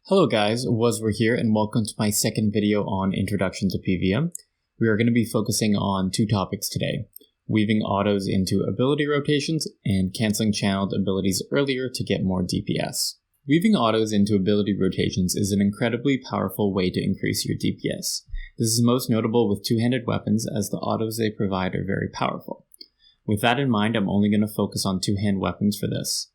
Hello guys, We're here and welcome to my second video on Introduction to PvM. We are going to be focusing on two topics today, weaving autos into ability rotations and canceling channeled abilities earlier to get more DPS. Weaving autos into ability rotations is an incredibly powerful way to increase your DPS. This is most notable with two-handed weapons as the autos they provide are very powerful. With that in mind, I'm only going to focus on two-hand weapons for this.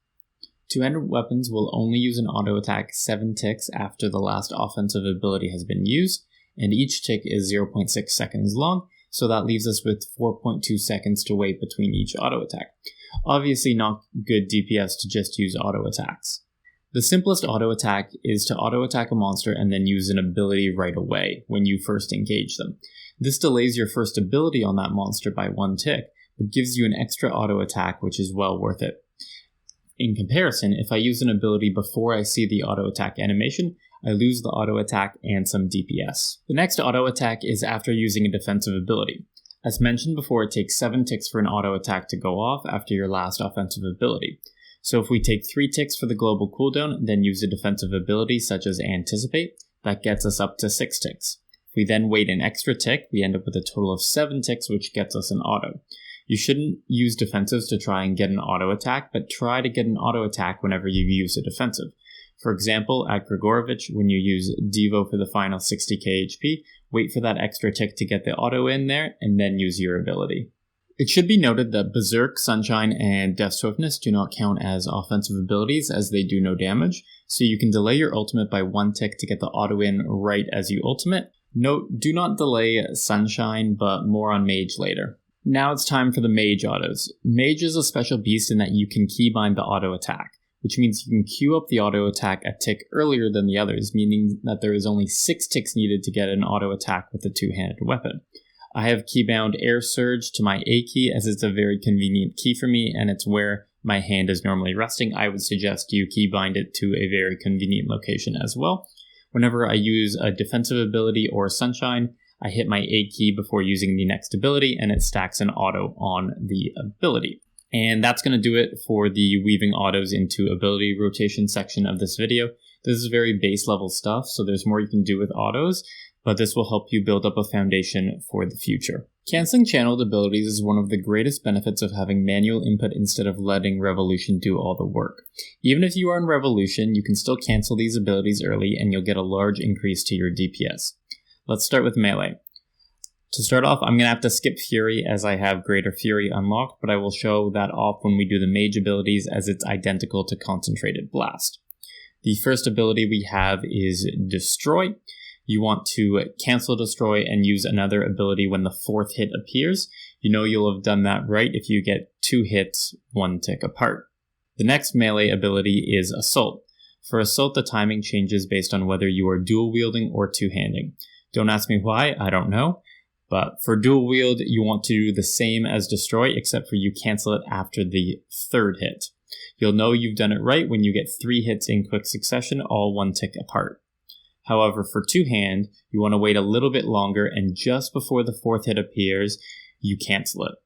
Two-handed weapons will only use an auto attack 7 ticks after the last offensive ability has been used, and each tick is 0.6 seconds long, so that leaves us with 4.2 seconds to wait between each auto attack. Obviously not good DPS to just use auto attacks. The simplest auto attack is to auto attack a monster and then use an ability right away when you first engage them. This delays your first ability on that monster by 1 tick, but gives you an extra auto attack which is well worth it. In comparison, if I use an ability before I see the auto attack animation, I lose the auto attack and some DPS. The next auto attack is after using a defensive ability. As mentioned before, it takes 7 ticks for an auto attack to go off after your last offensive ability. So if we take 3 ticks for the global cooldown, then use a defensive ability such as Anticipate, that gets us up to 6 ticks. If we then wait an extra tick, we end up with a total of 7 ticks, which gets us an auto. You shouldn't use defensives to try and get an auto attack, but try to get an auto attack whenever you use a defensive. For example, at Grigorovich, when you use Devo for the final 60k HP, wait for that extra tick to get the auto in there, and then use your ability. It should be noted that Berserk, Sunshine, and Death Swiftness do not count as offensive abilities as they do no damage, so you can delay your ultimate by 1 tick to get the auto in right as you ultimate. Note, do not delay Sunshine, but more on Mage later. Now it's time for the Mage autos. Mage is a special beast in that you can keybind the auto attack, which means you can queue up the auto attack a tick earlier than the others, meaning that there is only 6 ticks needed to get an auto attack with a two-handed weapon. I have keybound Air Surge to my A key as it's a very convenient key for me and it's where my hand is normally resting. I would suggest you keybind it to a very convenient location as well. Whenever I use a defensive ability or Sunshine, I hit my A key before using the next ability and it stacks an auto on the ability. And that's going to do it for the weaving autos into ability rotation section of this video. This is very base level stuff, so there's more you can do with autos, but this will help you build up a foundation for the future. Canceling channeled abilities is one of the greatest benefits of having manual input instead of letting Revolution do all the work. Even if you are in Revolution, you can still cancel these abilities early and you'll get a large increase to your DPS. Let's start with melee. To start off, I'm going to have to skip Fury as I have Greater Fury unlocked, but I will show that off when we do the Mage abilities as it's identical to Concentrated Blast. The first ability we have is Destroy. You want to cancel Destroy and use another ability when the 4th hit appears. You know you'll have done that right if you get 2 hits 1 tick apart. The next melee ability is Assault. For Assault, the timing changes based on whether you are dual wielding or two-handing. Don't ask me why, I don't know. But for dual wield, you want to do the same as Destroy, except for you cancel it after the 3rd hit. You'll know you've done it right when you get 3 hits in quick succession, all 1 tick apart. However, for two-hand, you want to wait a little bit longer, and just before the 4th hit appears, you cancel it.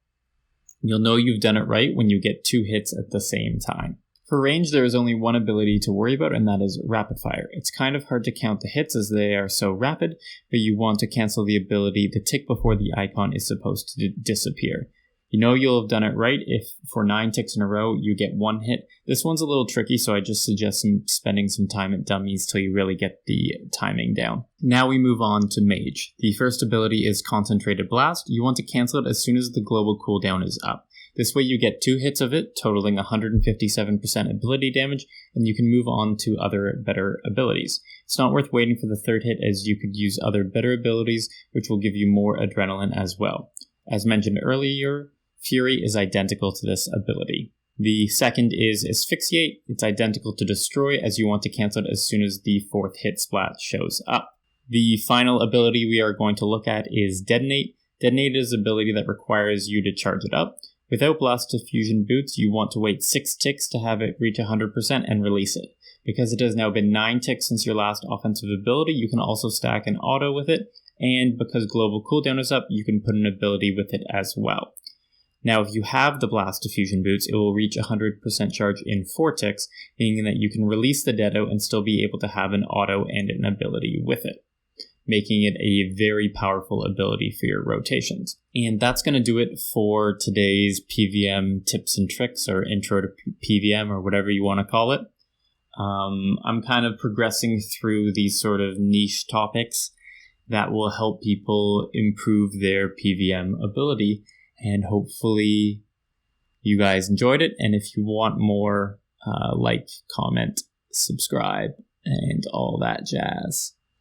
You'll know you've done it right when you get 2 hits at the same time. For range, there is only one ability to worry about, and that is Rapid Fire. It's kind of hard to count the hits as they are so rapid, but you want to cancel the ability the tick before the icon is supposed to disappear. You know you'll have done it right if for 9 ticks in a row you get 1 hit. This one's a little tricky, so I just suggest spending some time at dummies till you really get the timing down. Now we move on to Mage. The first ability is Concentrated Blast. You want to cancel it as soon as the global cooldown is up. This way you get 2 hits of it, totaling 157% ability damage, and you can move on to other better abilities. It's not worth waiting for the 3rd hit as you could use other better abilities, which will give you more adrenaline as well. As mentioned earlier, Fury is identical to this ability. The second is Asphyxiate. It's identical to Destroy as you want to cancel it as soon as the 4th hit splat shows up. The final ability we are going to look at is Detonate. Detonate is an ability that requires you to charge it up. Without Blast Diffusion Boots, you want to wait 6 ticks to have it reach 100% and release it. Because it has now been 9 ticks since your last offensive ability, you can also stack an auto with it, and because global cooldown is up, you can put an ability with it as well. Now, if you have the Blast Diffusion boots, it will reach 100% charge in 4 ticks, meaning that you can release the Deto and still be able to have an auto and an ability with it, making it a very powerful ability for your rotations. And that's going to do it for today's PVM tips and tricks, or intro to PVM, or whatever you want to call it. I'm kind of progressing through these sort of niche topics that will help people improve their PVM ability, and hopefully you guys enjoyed it. And if you want more, like, comment, subscribe, and all that jazz.